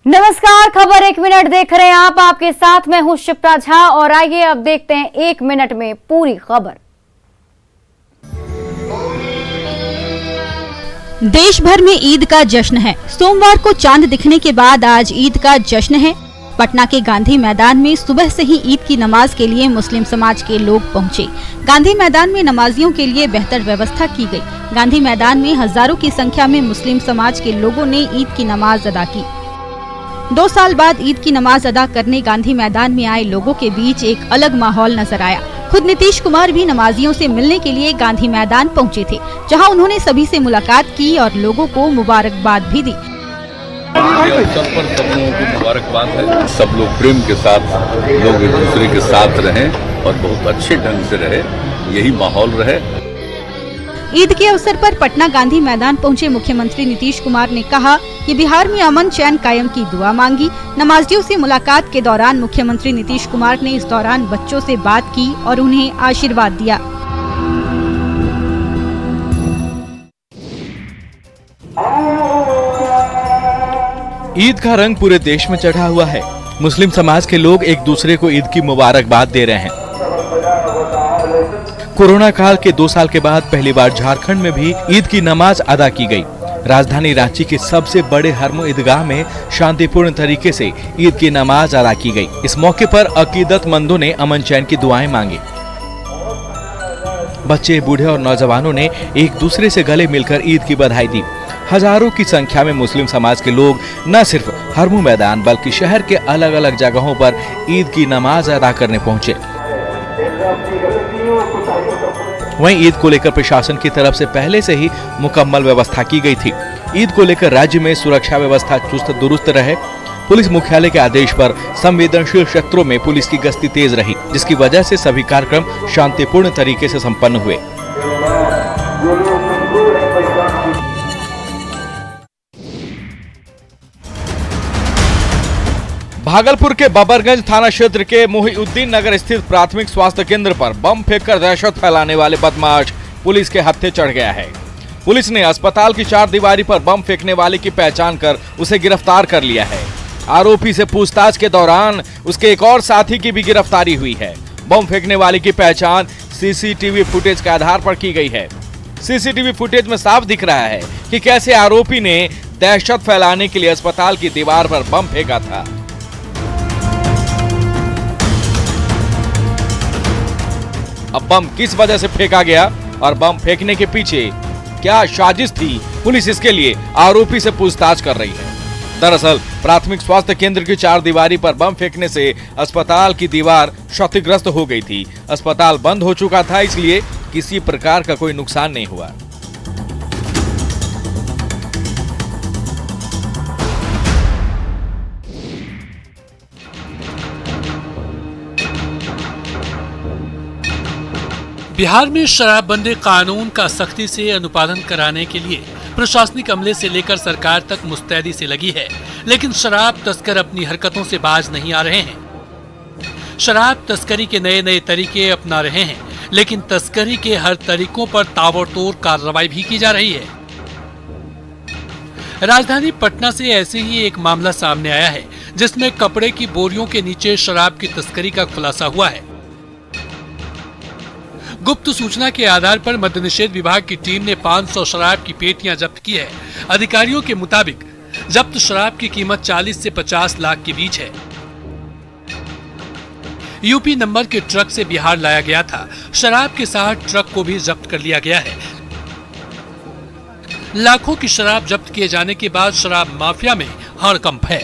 नमस्कार, खबर 1 मिनट देख रहे हैं आप। आपके साथ मैं हूं शिप्रा झा और आइए अब देखते हैं 1 मिनट में पूरी खबर। देश भर में ईद का जश्न है। सोमवार को चांद दिखने के बाद आज ईद का जश्न है। पटना के गांधी मैदान में सुबह से ही ईद की नमाज के लिए मुस्लिम समाज के लोग पहुंचे। गांधी मैदान में नमाजियों के लिए बेहतर व्यवस्था की गई। गांधी मैदान में हजारों की संख्या में मुस्लिम समाज के लोगों ने ईद की नमाज अदा की। 2 साल बाद ईद की नमाज अदा करने गांधी मैदान में आए लोगों के बीच एक अलग माहौल नजर आया। खुद नीतीश कुमार भी नमाजियों से मिलने के लिए गांधी मैदान पहुंचे थे, जहां उन्होंने सभी से मुलाकात की और लोगों को मुबारकबाद भी दी। अवसर पर सब लोगों को मुबारकबाद है। सब लोग प्रेम के साथ लोग एक दूसरे के साथ रहें और बहुत अच्छे ढंग से रहे, यही माहौल रहे। ईद के अवसर पर पटना गांधी मैदान पहुंचे मुख्यमंत्री नीतीश कुमार ने कहा कि बिहार में अमन चैन कायम की दुआ मांगी। नमाजियों से मुलाकात के दौरान मुख्यमंत्री नीतीश कुमार ने इस दौरान बच्चों से बात की और उन्हें आशीर्वाद दिया। ईद का रंग पूरे देश में चढ़ा हुआ है। मुस्लिम समाज के लोग एक दूसरे को ईद की मुबारकबाद दे रहे हैं। कोरोना काल के 2 साल के बाद पहली बार झारखंड में भी ईद की नमाज अदा की गई। राजधानी रांची के सबसे बड़े हरमो ईदगाह में शांतिपूर्ण तरीके से ईद की नमाज अदा की गई। इस मौके पर अकीदतमंदों ने अमन चैन की दुआएं मांगी। बच्चे, बूढ़े और नौजवानों ने एक दूसरे से गले मिलकर ईद की बधाई दी। हजारों की संख्या में मुस्लिम समाज के लोग न सिर्फ हरमो मैदान बल्कि शहर के अलग अलग जगहों पर ईद की नमाज अदा करने पहुंचे। वहीं ईद को लेकर प्रशासन की तरफ से पहले से ही मुकम्मल व्यवस्था की गई थी। ईद को लेकर राज्य में सुरक्षा व्यवस्था चुस्त दुरुस्त रहे। पुलिस मुख्यालय के आदेश पर संवेदनशील क्षेत्रों में पुलिस की गश्ती तेज रही, जिसकी वजह से सभी कार्यक्रम शांतिपूर्ण तरीके से संपन्न हुए। भागलपुर के बबरगंज थाना क्षेत्र के मोहिउद्दीन नगर स्थित प्राथमिक स्वास्थ्य केंद्र पर बम फेंककर दहशत फैलाने वाले बदमाश पुलिस के हत्थे चढ़ गया है। पुलिस ने अस्पताल की 4 दीवारी पर बम फेंकने वाले की पहचान कर उसे गिरफ्तार कर लिया है। आरोपी से पूछताछ के दौरान उसके एक और साथी की भी गिरफ्तारी हुई है। बम फेंकने वाले की पहचान सीसीटीवी फुटेज के आधार पर की गई है। सीसीटीवी फुटेज में साफ दिख रहा है कि कैसे आरोपी ने दहशत फैलाने के लिए अस्पताल की दीवार पर बम फेंका था। अब बम किस वजह से फेंका गया और बम फेंकने के पीछे क्या साजिश थी, पुलिस इसके लिए आरोपी से पूछताछ कर रही है। दरअसल प्राथमिक स्वास्थ्य केंद्र की 4 दीवारी पर बम फेंकने से अस्पताल की दीवार क्षतिग्रस्त हो गई थी। अस्पताल बंद हो चुका था, इसलिए किसी प्रकार का कोई नुकसान नहीं हुआ। बिहार में शराबबंदी कानून का सख्ती से अनुपालन कराने के लिए प्रशासनिक अमले से लेकर सरकार तक मुस्तैदी से लगी है, लेकिन शराब तस्कर अपनी हरकतों से बाज नहीं आ रहे हैं। शराब तस्करी के नए नए तरीके अपना रहे हैं, लेकिन तस्करी के हर तरीकों पर ताबड़तोड़ कार्रवाई भी की जा रही है। राजधानी पटना से ऐसे ही एक मामला सामने आया है, जिसमें कपड़े की बोरियों के नीचे शराब की तस्करी का खुलासा हुआ है। गुप्त सूचना के आधार पर मद्य निषेध विभाग की टीम ने 500 शराब की पेटियां जब्त की है। अधिकारियों के मुताबिक जब्त शराब की कीमत 40 से 50 लाख के बीच है। यूपी नंबर के ट्रक से बिहार लाया गया था। शराब के साथ ट्रक को भी जब्त कर लिया गया है। लाखों की शराब जब्त किए जाने के बाद शराब माफिया में हड़कंप है।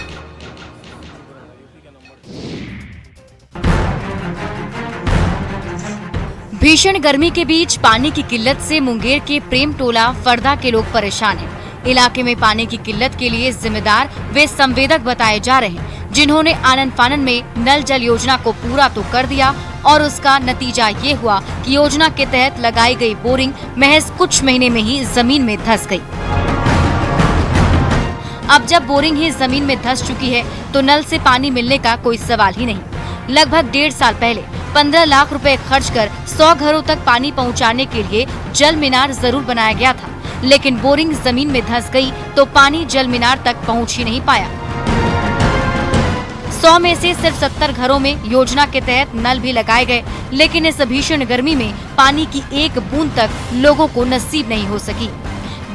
भीषण गर्मी के बीच पानी की किल्लत से मुंगेर के प्रेम टोला फरदा के लोग परेशान हैं। इलाके में पानी की किल्लत के लिए जिम्मेदार वे संवेदक बताए जा रहे हैं, जिन्होंने आनन फानन में नल जल योजना को पूरा तो कर दिया और उसका नतीजा ये हुआ कि योजना के तहत लगाई गई बोरिंग महज कुछ महीने में ही जमीन में धंस गई। अब जब बोरिंग ही जमीन में धंस चुकी है तो नल से पानी मिलने का कोई सवाल ही नहीं। लगभग 1.5 साल पहले 15 लाख रुपए खर्च कर 100 घरों तक पानी पहुंचाने के लिए जल मीनार जरूर बनाया गया था, लेकिन बोरिंग जमीन में धंस गई तो पानी जल मीनार तक पहुंच ही नहीं पाया। 100 में से सिर्फ 70 घरों में योजना के तहत नल भी लगाए गए, लेकिन इस भीषण गर्मी में पानी की एक बूंद तक लोगों को नसीब नहीं हो सकी।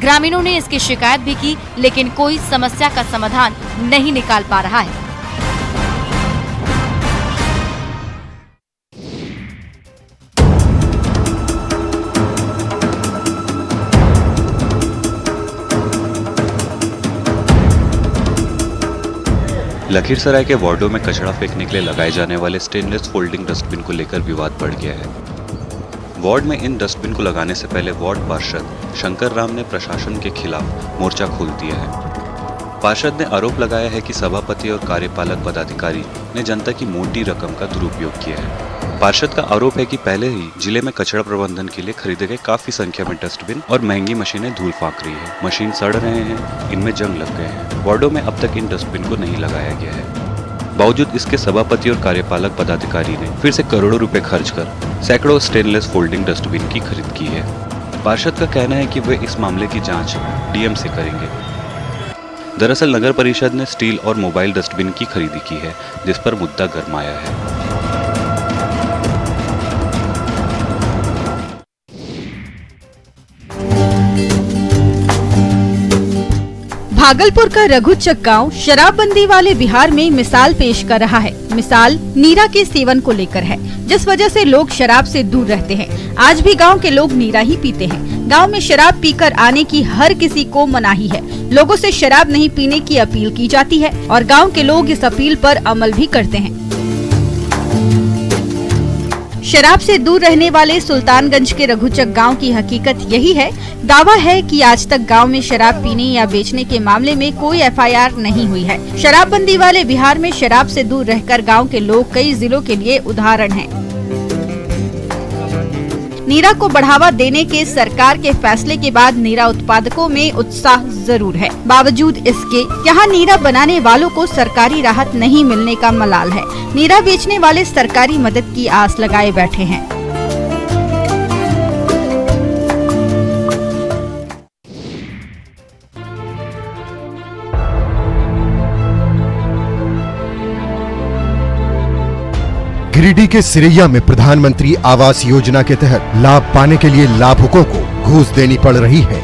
ग्रामीणों ने इसकी शिकायत भी की, लेकिन कोई समस्या का समाधान नहीं निकाल पा रहा है। लखीसराय के वार्डों में कचरा फेंकने के लिए लगाए जाने वाले स्टेनलेस फोल्डिंग डस्टबिन को लेकर विवाद बढ़ गया है। वार्ड में इन डस्टबिन को लगाने से पहले वार्ड पार्षद शंकर राम ने प्रशासन के खिलाफ मोर्चा खोल दिया है। पार्षद ने आरोप लगाया है कि सभापति और कार्यपालक पदाधिकारी ने जनता की मोटी रकम का दुरुपयोग किया है। पार्षद का आरोप है कि पहले ही जिले में कचरा प्रबंधन के लिए खरीदे गए काफी संख्या में डस्टबिन और महंगी मशीनें धूल फांक रही है। मशीन सड़ रहे हैं, इनमें जंग लग गए हैं। वार्डों में अब तक इन डस्टबिन को नहीं लगाया गया है। बावजूद इसके सभापति और कार्यपालक पदाधिकारी ने फिर से करोड़ों रुपए खर्च कर सैकड़ों स्टेनलेस फोल्डिंग डस्टबिन की खरीद की है। पार्षद का कहना है कि वे इस मामले की जांच डीएम से करेंगे। दरअसल नगर परिषद ने स्टील और मोबाइल डस्टबिन की खरीदी की है, जिस पर मुद्दा गरमाया है। भागलपुर का रघुचक गांव शराबबंदी वाले बिहार में मिसाल पेश कर रहा है। मिसाल नीरा के सेवन को लेकर है, जिस वजह से लोग शराब से दूर रहते हैं। आज भी गांव के लोग नीरा ही पीते हैं। गांव में शराब पीकर आने की हर किसी को मनाही है। लोगों से शराब नहीं पीने की अपील की जाती है और गाँव के लोग इस अपील पर अमल भी करते हैं। शराब से दूर रहने वाले सुल्तानगंज के रघुचक गांव की हकीकत यही है। दावा है कि आज तक गांव में शराब पीने या बेचने के मामले में कोई एफआईआर नहीं हुई है। शराबबंदी वाले बिहार में शराब से दूर रहकर गांव के लोग कई जिलों के लिए उदाहरण हैं। नीरा को बढ़ावा देने के सरकार के फैसले के बाद नीरा उत्पादकों में उत्साह जरूर है। बावजूद इसके यहाँ नीरा बनाने वालों को सरकारी राहत नहीं मिलने का मलाल है। नीरा बेचने वाले सरकारी मदद की आस लगाए बैठे हैं। गिरिडीह के सिरैया में प्रधानमंत्री आवास योजना के तहत लाभ पाने के लिए लाभुकों को घूस देनी पड़ रही है।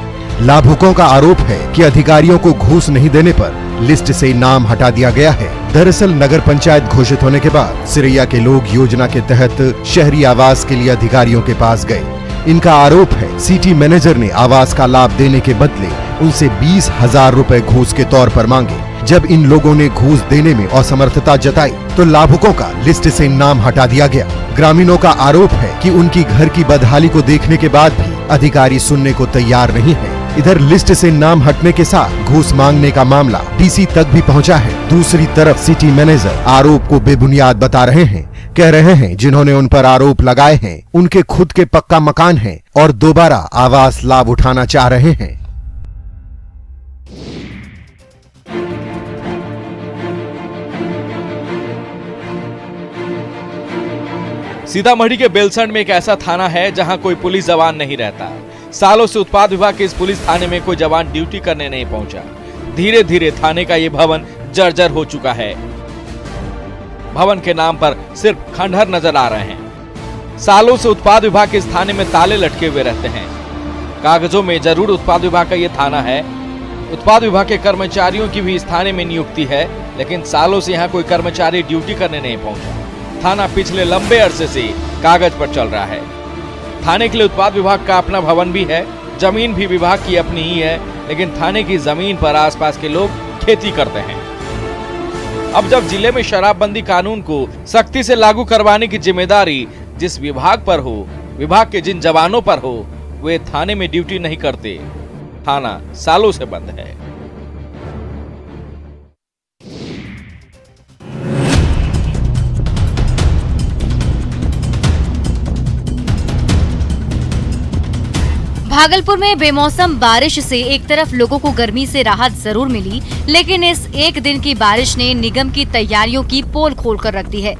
लाभुकों का आरोप है कि अधिकारियों को घूस नहीं देने पर लिस्ट से नाम हटा दिया गया है। दरअसल नगर पंचायत घोषित होने के बाद सिरैया के लोग योजना के तहत शहरी आवास के लिए अधिकारियों के पास गए। इनका आरोप है सिटी मैनेजर ने आवास का लाभ देने के बदले उनसे 20,000 रुपए घूस के तौर पर मांगे। जब इन लोगों ने घूस देने में असमर्थता जताई तो लाभुकों का लिस्ट से नाम हटा दिया गया। ग्रामीणों का आरोप है कि उनकी घर की बदहाली को देखने के बाद भी अधिकारी सुनने को तैयार नहीं है। इधर लिस्ट से नाम हटने के साथ घूस मांगने का मामला डीसी तक भी पहुंचा है। दूसरी तरफ सिटी मैनेजर आरोप को बेबुनियाद बता रहे हैं। कह रहे हैं जिन्होंने उन पर आरोप लगाए हैं उनके खुद के पक्का मकान है और दोबारा आवास लाभ उठाना चाह रहे हैं। सीतामढ़ी के बेलसंड में एक ऐसा थाना है जहां कोई पुलिस जवान नहीं रहता। सालों से उत्पाद विभाग के इस पुलिस थाने में कोई जवान ड्यूटी करने नहीं पहुंचा। धीरे धीरे थाने का ये भवन जर्जर हो चुका है। भवन के नाम पर सिर्फ खंडहर नजर आ रहे हैं। सालों से उत्पाद विभाग के इस थाने में ताले लटके हुए रहते हैं। कागजों में जरूर उत्पाद विभाग का ये थाना है। उत्पाद विभाग के कर्मचारियों की भी इस थाने में नियुक्ति है, लेकिन सालों से यहाँ कोई कर्मचारी ड्यूटी करने नहीं पहुंचा। थाना पिछले लंबे अरसे से कागज पर चल रहा है। थाने के लिए उत्पाद विभाग का अपना भवन भी है, जमीन भी विभाग की अपनी ही है, लेकिन थाने की जमीन पर आसपास के लोग खेती करते हैं। अब जब जिले में शराबबंदी कानून को सख्ती से लागू करवाने की जिम्मेदारी जिस विभाग पर हो, विभाग के जिन जवानों पर हो, वे थाने में ड्यूटी नहीं करते। थाना सालों से बंद है। भागलपुर में बेमौसम बारिश से एक तरफ लोगों को गर्मी से राहत जरूर मिली, लेकिन इस एक दिन की बारिश ने निगम की तैयारियों की पोल खोल कर रख दी है।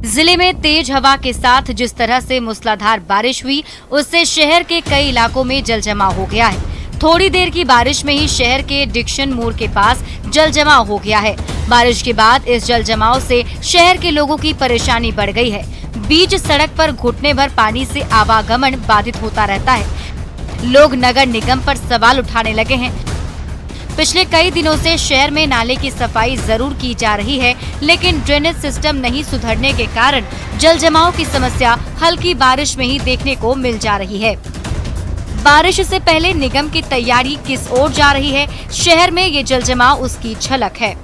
जिले में तेज हवा के साथ जिस तरह से मूसलाधार बारिश हुई, उससे शहर के कई इलाकों में जल जमाव हो गया है। थोड़ी देर की बारिश में ही शहर के डिक्शन मोड़ के पास जल जमाव हो गया है। बारिश के बाद इस जल जमाव से शहर के लोगों की परेशानी बढ़ गई है। बीच सड़क पर घुटने भर पानी से आवागमन बाधित होता रहता है। लोग नगर निगम पर सवाल उठाने लगे हैं। पिछले कई दिनों से शहर में नाले की सफाई जरूर की जा रही है, लेकिन ड्रेनेज सिस्टम नहीं सुधरने के कारण जल जमाव की समस्या हल्की बारिश में ही देखने को मिल जा रही है। बारिश से पहले निगम की तैयारी किस ओर जा रही है, शहर में ये जल जमाव उसकी झलक है।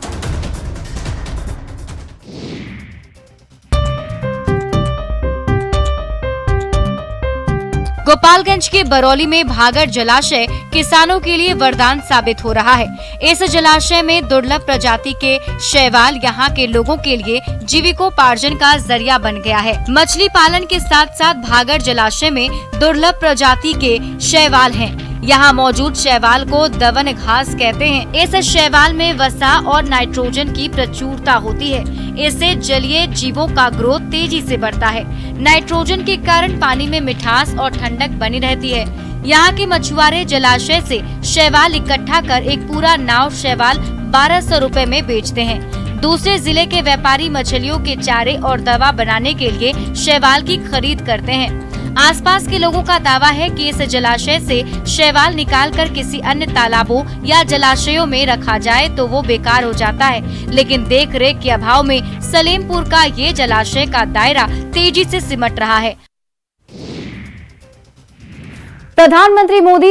गोपालगंज के बरौली में भागड़ जलाशय किसानों के लिए वरदान साबित हो रहा है। इस जलाशय में दुर्लभ प्रजाति के शैवाल यहाँ के लोगों के लिए जीविकोपार्जन का जरिया बन गया है। मछली पालन के साथ साथ भागड़ जलाशय में दुर्लभ प्रजाति के शैवाल हैं। यहाँ मौजूद शैवाल को दवन घास कहते हैं। इस शैवाल में वसा और नाइट्रोजन की प्रचुरता होती है। इससे जलीय जीवों का ग्रोथ तेजी से बढ़ता है। नाइट्रोजन के कारण पानी में मिठास और ठंडक बनी रहती है। यहाँ के मछुआरे जलाशय से शैवाल इकट्ठा कर एक पूरा नाव शैवाल 1200 रुपए में बेचते हैं। दूसरे जिले के व्यापारी मछलियों के चारे और दवा बनाने के लिए शैवाल की खरीद करते हैं। आसपास के लोगों का दावा है कि इस जलाशय से शैवाल निकालकर किसी अन्य तालाबों या जलाशयों में रखा जाए तो वो बेकार हो जाता है, लेकिन देख रेख के अभाव में सलेमपुर का ये जलाशय का दायरा तेजी से सिमट रहा है। प्रधानमंत्री मोदी